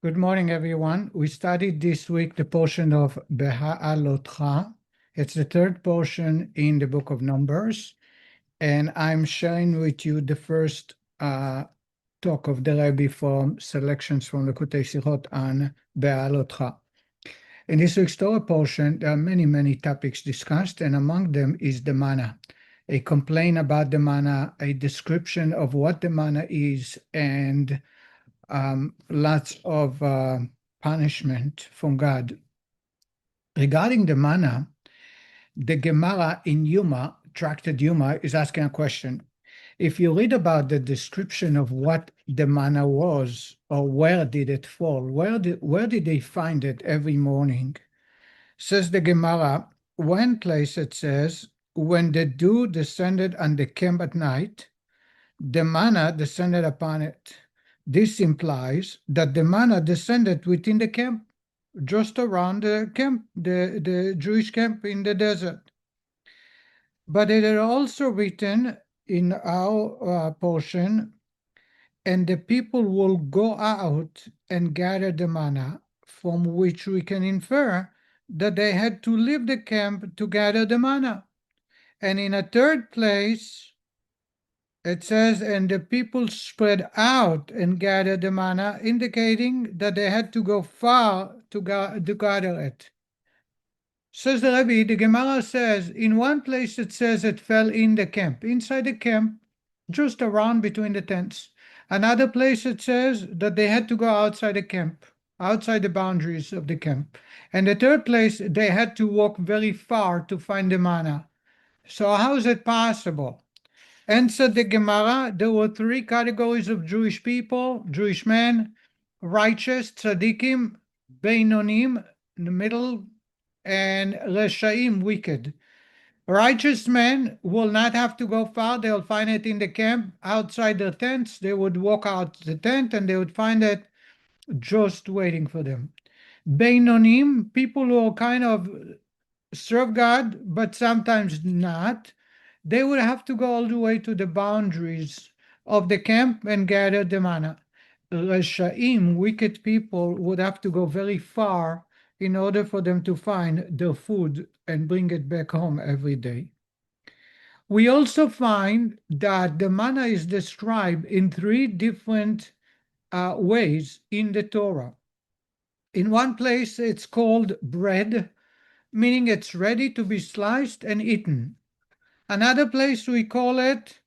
Good morning, everyone. We studied this week the portion of Behaalotcha. It's the third portion in the book of Numbers, and I'm sharing with you the first talk of the Rebbe from selections from Likutei Sichos on Beahalotcha. In this week's Torah portion, there are many topics discussed, and among them is the manna, a complaint about the manna, a description of what the manna is, and lots of punishment from God. Regarding the manna, the Gemara in Yuma, Tractate Yuma, is asking a question. If you read about the description of what the manna was, or where did it fall, where did they find it every morning? Says the Gemara, one place it says, when the dew descended on the camp at night, the manna descended upon it. This implies that the manna descended within the camp, just around the camp, the Jewish camp in the desert. But it is also written in our portion, and the people will go out and gather the manna, from which we can infer that they had to leave the camp to gather the manna. And in a third place, it says, and the people spread out and gathered the manna, indicating that they had to go far to gather it. Says the Rebbe, the Gemara says, in one place it says it fell in the camp, inside the camp, just around between the tents. Another place it says that they had to go outside the camp, outside the boundaries of the camp. And the third place, they had to walk very far to find the manna. So how is it possible? Answered the Gemara, there were three categories of Jewish people, Jewish men: righteous, tzaddikim, beinonim, in the middle, and reshaim, wicked. Righteous men will not have to go far. They'll find it in the camp, outside their tents. They would walk out the tent and they would find it just waiting for them. Beinonim, people who kind of serve God, but sometimes not, they would have to go all the way to the boundaries of the camp and gather the manna. Reshaim, wicked people, would have to go very far in order for them to find their food and bring it back home every day. We also find that the manna is described in three different ways in the Torah. In one place, it's called bread, meaning it's ready to be sliced and eaten. Another place we call it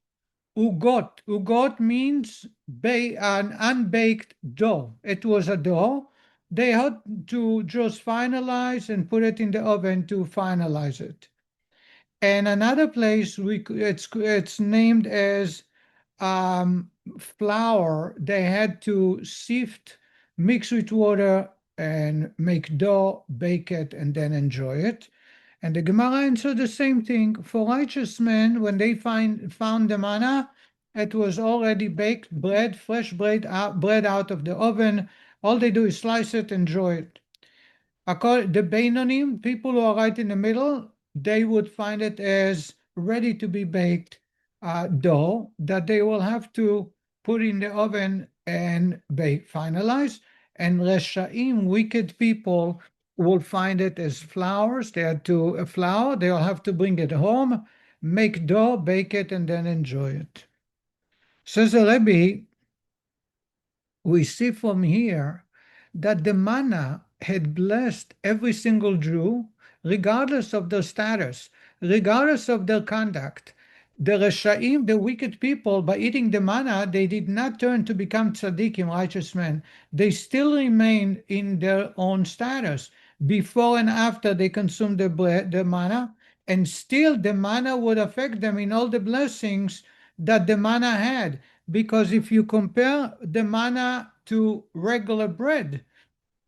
ugot. Ugot means an unbaked dough. It was a dough. They had to just finalize and put it in the oven to finalize it. And another place it's named as flour. They had to sift, mix with water, and make dough, bake it, and then enjoy it. And the Gemara answered the same thing. For righteous men, when they found the manna, it was already baked bread, fresh bread out of the oven. All they do is slice it, enjoy it. The Beinonim, people who are right in the middle, they would find it as ready to be baked dough that they will have to put in the oven and bake, finalize. And Reshaim, wicked people, will find it as flours. They had to flour. They'll have to bring it home, make dough, bake it, and then enjoy it. Says the Rebbe, we see from here that the manna had blessed every single Jew, regardless of their status, regardless of their conduct. The Reshaim, the wicked people, by eating the manna, they did not turn to become tzaddikim, righteous men. They still remain in their own status. Before and after they consumed the bread, the manna, and still the manna would affect them in all the blessings that the manna had. Because if you compare the manna to regular bread,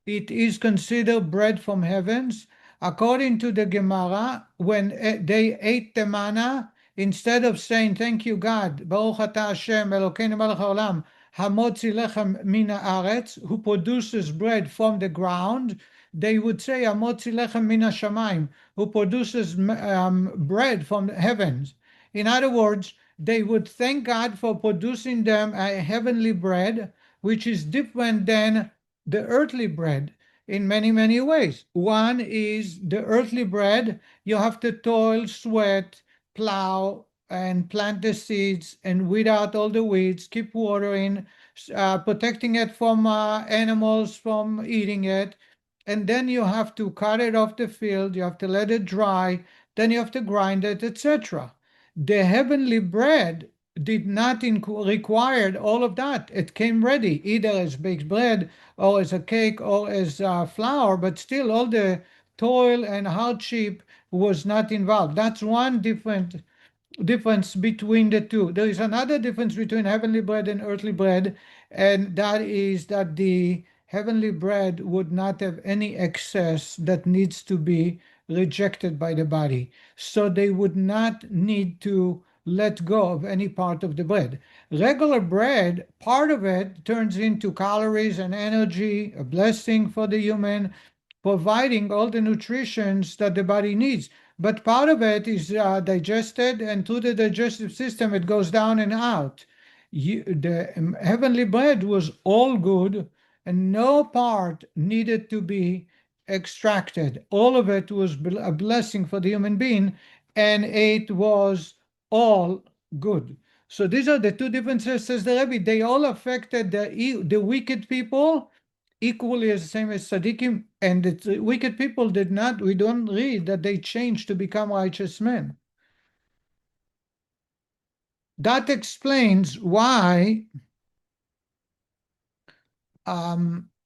it is considered bread from heavens. According to the Gemara, when they ate the manna, instead of saying, thank you, God, Baruch atah Hashem, Elokeinu melech haolam, hamotzi lechem min haaretz, who produces bread from the ground, they would say, hamotzi lechem min hashamayim, who produces bread from the heavens. In other words, they would thank God for producing them a heavenly bread, which is different than the earthly bread in many, many ways. One is the earthly bread, you have to toil, sweat, plow, and plant the seeds and weed out all the weeds, keep watering, protecting it from animals from eating it. And then you have to cut it off the field, you have to let it dry, then you have to grind it, etc. The heavenly bread did not require all of that. It came ready, either as baked bread or as a cake or as flour, but still all the toil and hardship was not involved. That's one difference between the two. There is another difference between heavenly bread and earthly bread, and that is that the heavenly bread would not have any excess that needs to be rejected by the body. So they would not need to let go of any part of the bread. Regular bread, part of it turns into calories and energy, a blessing for the human, providing all the nutritions that the body needs. But part of it is digested, and through the digestive system, it goes down and out. The heavenly bread was all good, and no part needed to be extracted. All of it was a blessing for the human being, and it was all good. So these are the two differences, says the Rebbe. They all affected the wicked people equally as the same as tzaddikim, and the wicked people did not, we don't read that they changed to become righteous men. That explains why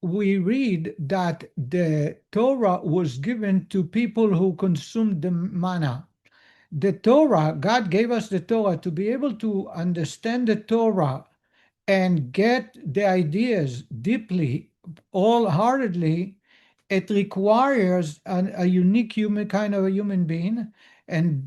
we read that the Torah was given to people who consumed the manna. The Torah, God gave us the Torah to be able to understand the Torah and get the ideas deeply, wholeheartedly. It requires a unique human kind of a human being, and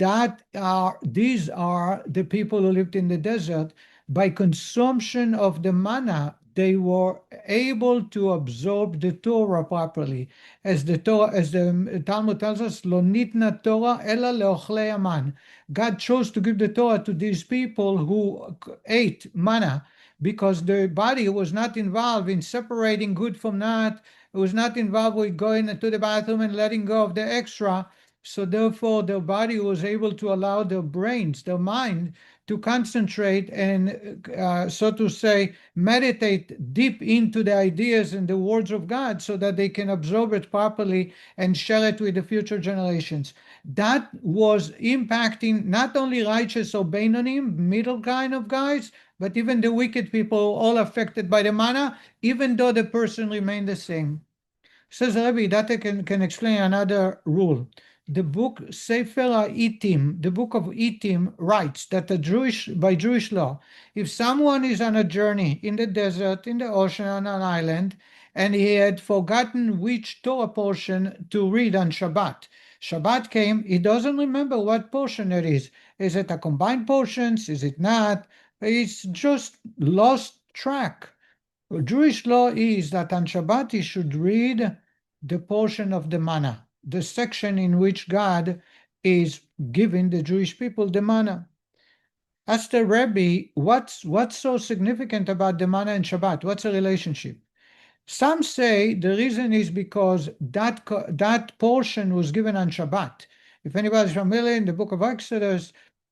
these are the people who lived in the desert. By consumption of the manna, they were able to absorb the Torah properly. As the Talmud tells us, "Lo nitna Torah ela leochlei aman." God chose to give the Torah to these people who ate manna, because the body was not involved in separating good from not. It was not involved with going to the bathroom and letting go of the extra. So therefore, their body was able to allow their brains, their mind, to concentrate and, so to say, meditate deep into the ideas and the words of God, so that they can absorb it properly and share it with the future generations. That was impacting not only righteous or Beinonim, middle kind of guys, but even the wicked people, all affected by the manna, even though the person remained the same. Says Rabbi, that can explain another rule. The book Sefer HaItim, the book of Itim, writes that by Jewish law, if someone is on a journey in the desert, in the ocean, on an island, and he had forgotten which Torah portion to read on Shabbat, Shabbat came, he doesn't remember what portion it is. Is it a combined portion? Is it not? It's just lost track. Jewish law is that on Shabbat he should read the portion of the manna, the section in which God is giving the Jewish people the manna. Ask the Rebbe, what's so significant about the manna and Shabbat? What's the relationship? Some say the reason is because that portion was given on Shabbat. If anybody's familiar, in the book of Exodus,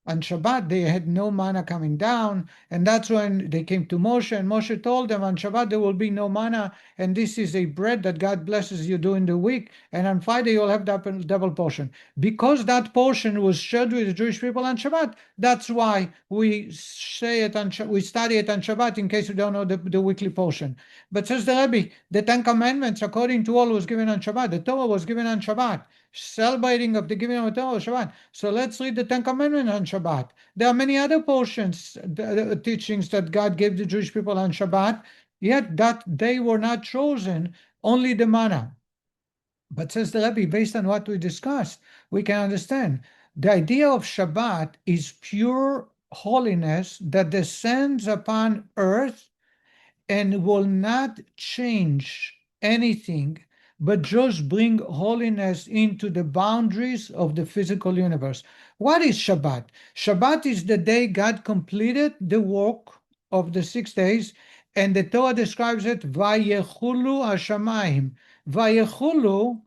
on Shabbat, they had no manna coming down, and that's when they came to Moshe, and Moshe told them, on Shabbat there will be no manna, and this is a bread that God blesses you during the week, and on Friday you'll have double portion. Because that portion was shared with the Jewish people on Shabbat, that's why we study it on Shabbat, in case you don't know the weekly portion. But says the Rebbe, the Ten Commandments, according to all, was given on Shabbat. The Torah was given on Shabbat. Celebrating of the giving of the Torah, Shabbat. So let's read the Ten Commandments on Shabbat. There are many other portions, the teachings that God gave the Jewish people on Shabbat, yet that they were not chosen, only the manna. But says the Rebbe, based on what we discussed, we can understand the idea of Shabbat is pure holiness that descends upon earth and will not change anything, but just bring holiness into the boundaries of the physical universe. What is Shabbat? Shabbat is the day God completed the work of the 6 days, And the Torah describes it, Vayechulu Hashamayim. Vayechulu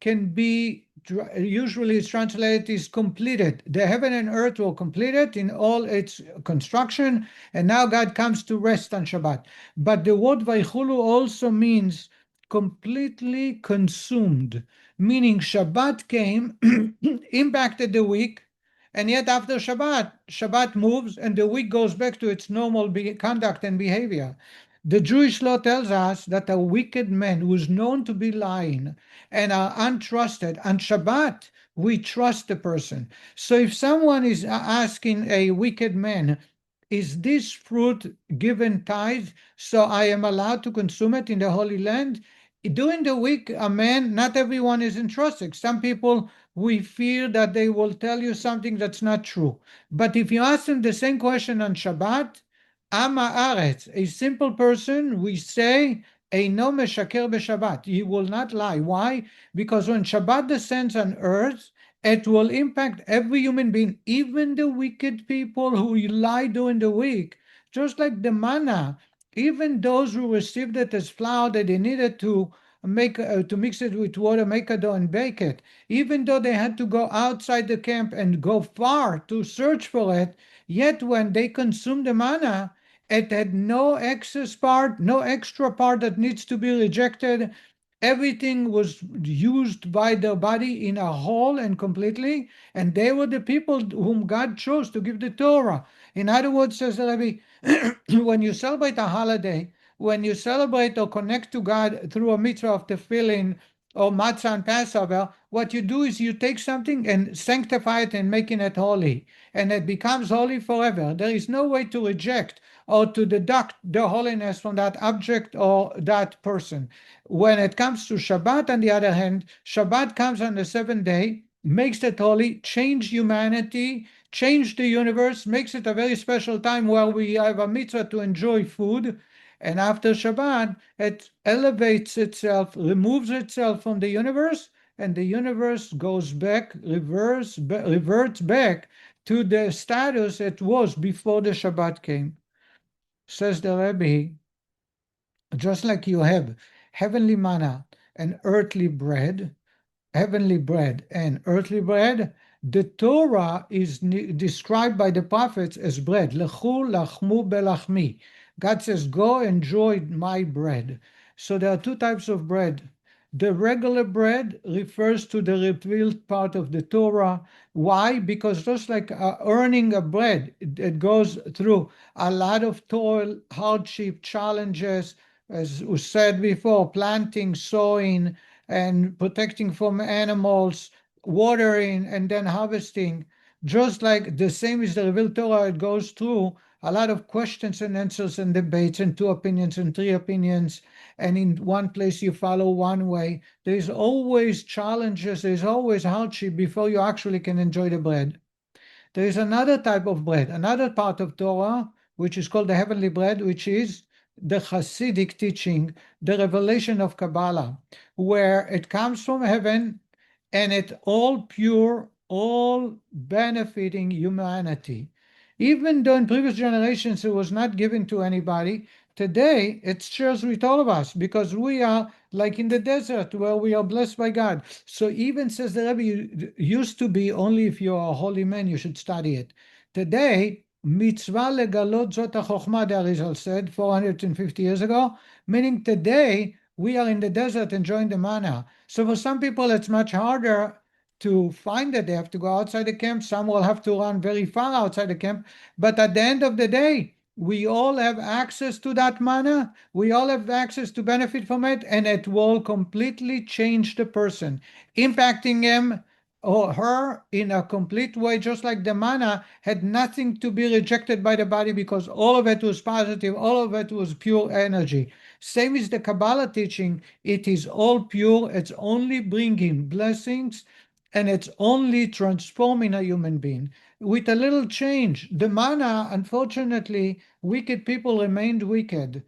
can be, usually it's translated is completed. The heaven and earth will complete it in all its construction, and now God comes to rest on Shabbat. But the word Vayechulu also means completely consumed, meaning Shabbat came, impacted the week, and yet after Shabbat moves and the week goes back to its normal conduct and behavior. The Jewish law tells us that a wicked man who is known to be lying and are untrusted, on Shabbat, we trust the person. So if someone is asking a wicked man, is this fruit given tithe, so I am allowed to consume it in the Holy Land? During the week, a man, not everyone is entrusted. Some people, we fear that they will tell you something that's not true. But if you ask them the same question on Shabbat, Ama Aretz, a simple person, we say, Eino meshaker b'Shabbat. He will not lie. Why? Because when Shabbat descends on earth, it will impact every human being, even the wicked people who lie during the week. Just like the manna, even those who received it as flour that they needed to mix it with water, make a dough and bake it, even though they had to go outside the camp and go far to search for it, yet when they consumed the manna, it had no excess part, no extra part that needs to be rejected. Everything was used by their body in a whole and completely, and they were the people whom God chose to give the Torah. In other words, says the Rebbe, when you celebrate a holiday, when you celebrate or connect to God through a mitzvah of tefillin or matzah and Passover, what you do is you take something and sanctify it and making it holy, and it becomes holy forever. There is no way to reject or to deduct the holiness from that object or that person. When it comes to Shabbat, on the other hand, Shabbat comes on the seventh day, makes it holy, change humanity, change the universe, makes it a very special time where we have a mitzvah to enjoy food. And after Shabbat, it elevates itself, removes itself from the universe, and the universe goes back, reverts back to the status it was before the Shabbat came. Says the Rebbe, just like you have heavenly manna and earthly bread, heavenly bread and earthly bread, the Torah is described by the prophets as bread. Lechu lachmu belachmi. God says, go enjoy my bread. So there are two types of bread. The regular bread refers to the revealed part of the Torah. Why? Because just like earning a bread, it goes through a lot of toil, hardship, challenges, as was said before, planting, sowing, and protecting from animals, watering, and then harvesting. Just like the same is the revealed Torah, it goes through a lot of questions and answers and debates and two opinions and three opinions. And in one place you follow one way. There's always challenges, there's always hardship before you actually can enjoy the bread. There is another type of bread, another part of Torah, which is called the heavenly bread, which is the Hasidic teaching, the revelation of Kabbalah, where it comes from heaven and it's all pure, all benefiting humanity. Even though in previous generations it was not given to anybody, today it shares with all of us because we are like in the desert where we are blessed by God. So even, says the Rebbe, used to be only if you are a holy man you should study it. Today, mitzvah legalot zot chokhmah, the Arizal said 450 years ago, meaning today we are in the desert enjoying the manna. So for some people it's much harder to find it. They have to go outside the camp. Some will have to run very far outside the camp. But at the end of the day, we all have access to that manna. We all have access to benefit from it, and it will completely change the person, impacting him or her in a complete way, just like the manna had nothing to be rejected by the body because all of it was positive, all of it was pure energy. Same is the Kabbalah teaching. It is all pure. It's only bringing blessings, and it's only transforming a human being. With a little change, the manna, unfortunately, wicked people remained wicked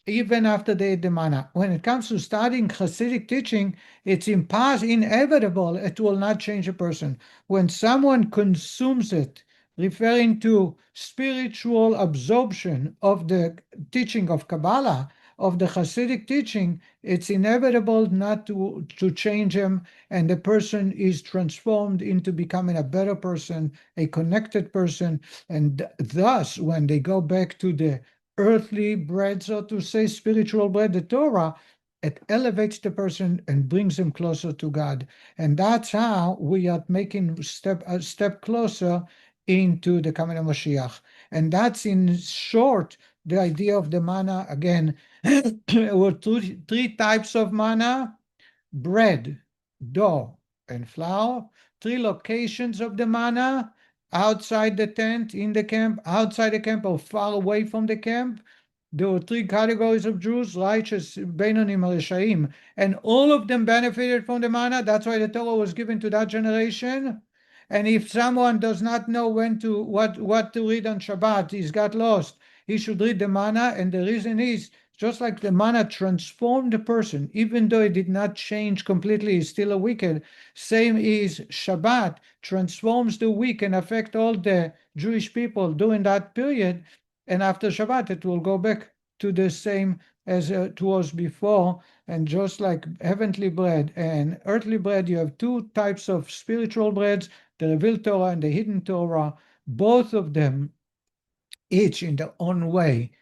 even after they ate the manna. When it comes to studying Hasidic teaching, it's inevitable. It will not change a person. When someone consumes it referring to spiritual absorption of the teaching of Kabbalah, of the Hasidic teaching, it's inevitable not to change him, and the person is transformed into becoming a better person, a connected person, and thus, when they go back to the earthly bread, so to say, spiritual bread, the Torah, it elevates the person and brings them closer to God. And that's how we are making a step closer into the coming of Mashiach. And that's in short the idea of the manna. Again, there were three types of manna: bread, dough, and flour. Three locations of the manna: outside the tent, in the camp, outside the camp, or far away from the camp. There were three categories of Jews: righteous, Beinonim, Reshaim, and all of them benefited from the manna. That's why the Torah was given to that generation. And if someone does not know what to read on Shabbat, he's got lost, he should read the manna. And the reason is, just like the manna transformed the person, even though it did not change completely, he's still a wicked. Same is Shabbat transforms the weak and affect all the Jewish people during that period. And after Shabbat, it will go back to the same as it was before. And just like heavenly bread and earthly bread, you have two types of spiritual breads: the revealed Torah and the hidden Torah. Both of them, each in their own way,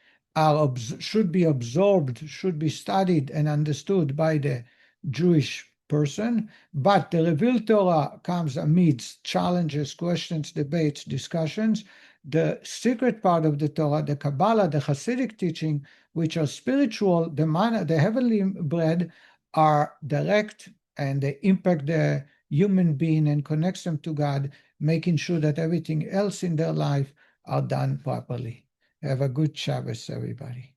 should be absorbed, should be studied and understood by the Jewish person. But the revealed Torah comes amidst challenges, questions, debates, discussions. The secret part of the Torah, the Kabbalah, the Hasidic teaching, which are spiritual, the manna, the heavenly bread, are direct, and they impact the human being and connects them to God, making sure that everything else in their life are done properly. Have a good Shabbos, everybody.